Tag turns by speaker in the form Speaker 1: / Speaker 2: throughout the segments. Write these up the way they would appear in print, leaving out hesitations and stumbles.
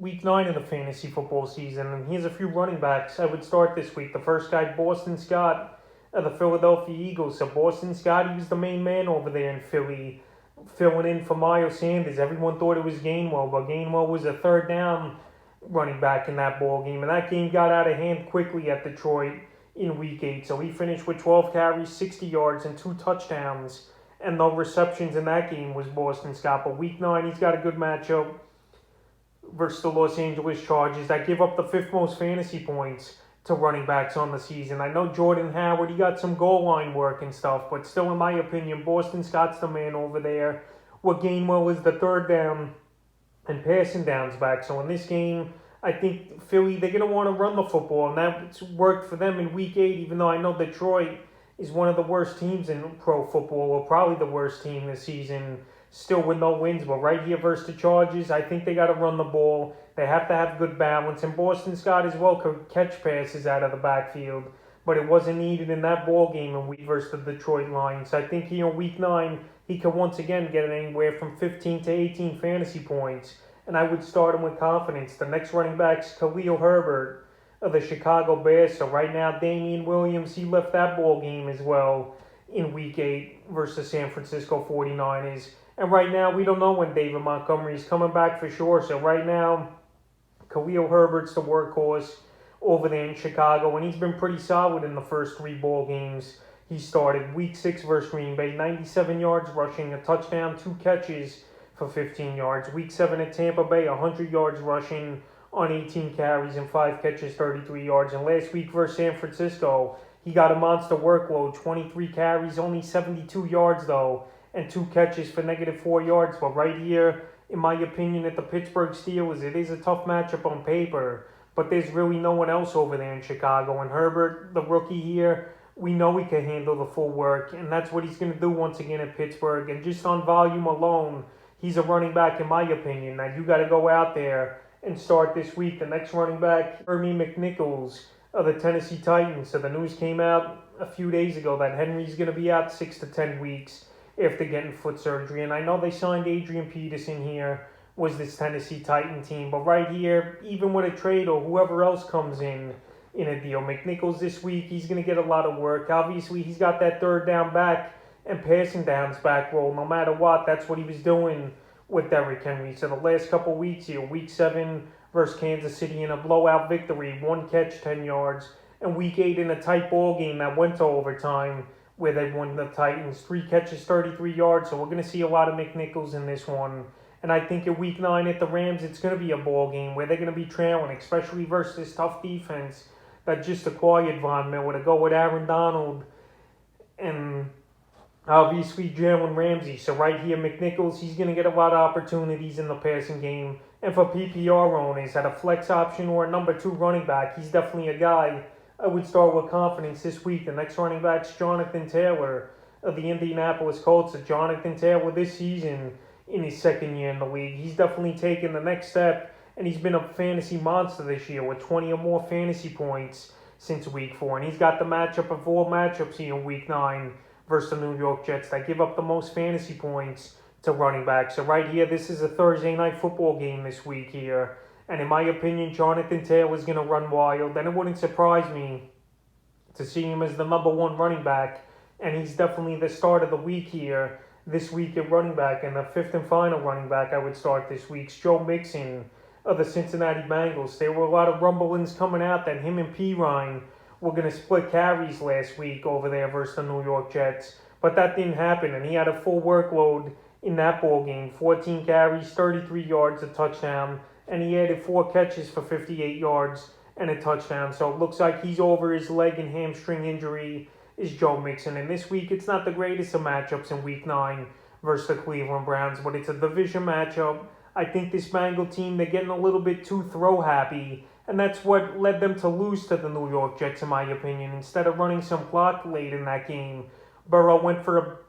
Speaker 1: week 9 of the fantasy football season, and here's a few running backs I would start this week. The first guy, Boston Scott of the Philadelphia Eagles. So Boston Scott, he was the main man over there in Philly, filling in for Miles Sanders. Everyone thought it was Gainwell, but Gainwell was a third down running back in that ball game, and that game got out of hand quickly at Detroit in week 8. So he finished with 12 carries, 60 yards, and 2 touchdowns, and no receptions in that game was Boston Scott. But week 9, he's got a good matchup versus the Los Angeles Chargers that give up the 5th most fantasy points to running backs on the season. I know Jordan Howard, he got some goal line work and stuff, but still, in my opinion, Boston Scott's the man over there. What Gainwell is the third down and passing downs back. So in this game, I think Philly, they're going to want to run the football, and that's worked for them in week 8, even though I know Detroit is one of the worst teams in pro football, or probably the worst team this season, still with no wins. But right here versus the Chargers, I think they got to run the ball. They have to have good balance, and Boston Scott as well could catch passes out of the backfield, but it wasn't needed in that ball game in week versus the Detroit Lions. So I think week 9, he could once again get anywhere from 15 to 18 fantasy points, and I would start him with confidence. The next running back's Khalil Herbert of the Chicago Bears. So right now, Damian Williams, he left that ball game as well in week 8 versus San Francisco 49ers. And right now, we don't know when David Montgomery is coming back for sure. So right now, Khalil Herbert's the workhorse over there in Chicago, and he's been pretty solid in the first 3 ball games he started. Week 6 versus Green Bay, 97 yards rushing, a touchdown, 2 catches for 15 yards. Week 7 at Tampa Bay, 100 yards rushing on 18 carries and 5 catches, 33 yards. And last week versus San Francisco, he got a monster workload, 23 carries, only 72 yards though, and 2 catches for -4 yards. But right here, in my opinion, at the Pittsburgh Steelers, it is a tough matchup on paper, but there's really no one else over there in Chicago. And Herbert, the rookie here, we know he can handle the full work, and that's what he's going to do once again at Pittsburgh. And just on volume alone, he's a running back in my opinion. Now, you got to go out there and start this week. The next running back, Jeremy McNichols of the Tennessee Titans. So the news came out a few days ago that Henry's going to be out 6 to 10 weeks after getting foot surgery. And I know they signed Adrian Peterson here, was this Tennessee Titan team. But right here, even with a trade or whoever else comes in a deal, McNichols this week, he's going to get a lot of work. Obviously, he's got that third down back and passing downs back role. No matter what, that's what he was doing with Derrick Henry. So the last couple weeks here, week 7 versus Kansas City in a blowout victory, 1 catch, 10 yards. And week 8 in a tight ball game that went to overtime where they won the Titans, 3 catches, 33 yards. So we're going to see a lot of McNichols in this one. And I think in week 9 at the Rams, it's going to be a ball game where they're going to be trailing, especially versus this tough defense that just acquired Von Miller to go with Aaron Donald and obviously Jalen Ramsey. So right here, McNichols, he's going to get a lot of opportunities in the passing game. And for PPR owners at a flex option or a number 2 running back, he's definitely a guy I would start with confidence this week. The next running back's Jonathan Taylor of the Indianapolis Colts. So Jonathan Taylor this season, in his second year in the league, he's definitely taken the next step, and he's been a fantasy monster this year with 20 or more fantasy points since week 4. And he's got the matchup of all matchups here in week 9 versus the New York Jets that give up the most fantasy points to running backs. So right here, this is a Thursday night football game this week here. And in my opinion, Jonathan Taylor is going to run wild. And it wouldn't surprise me to see him as the number 1 running back. And he's definitely the start of the week here, this week at running back. And the 5th and final running back I would start this week's Joe Mixon of the Cincinnati Bengals. There were a lot of rumblings coming out that him and Pirine were going to split carries last week over there versus the New York Jets. But that didn't happen, and he had a full workload in that ball game. 14 carries, 33 yards, a touchdown, and he added 4 catches for 58 yards and a touchdown. So it looks like he's over his leg and hamstring injury, is Joe Mixon. And this week, it's not the greatest of matchups in week 9 versus the Cleveland Browns, but it's a division matchup. I think this Bengal team, they're getting a little bit too throw happy, and that's what led them to lose to the New York Jets, in my opinion. Instead of running some clock late in that game, Burrow went for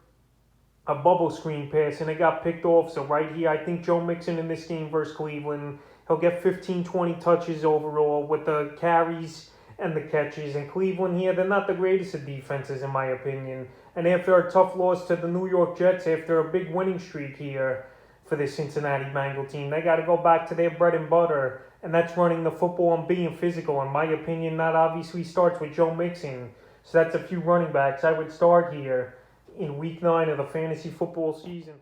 Speaker 1: a bubble screen pass, and it got picked off. So right here, I think Joe Mixon in this game versus Cleveland, he'll get 15, 20 touches overall with the carries and the catches. And Cleveland here, they're not the greatest of defenses, in my opinion. And after a tough loss to the New York Jets, after a big winning streak here, for the Cincinnati Bengal team. They got to go back to their bread and butter, and that's running the football and being physical. In my opinion, that obviously starts with Joe Mixon. So that's a few running backs I would start here in Week 9 of the fantasy football season.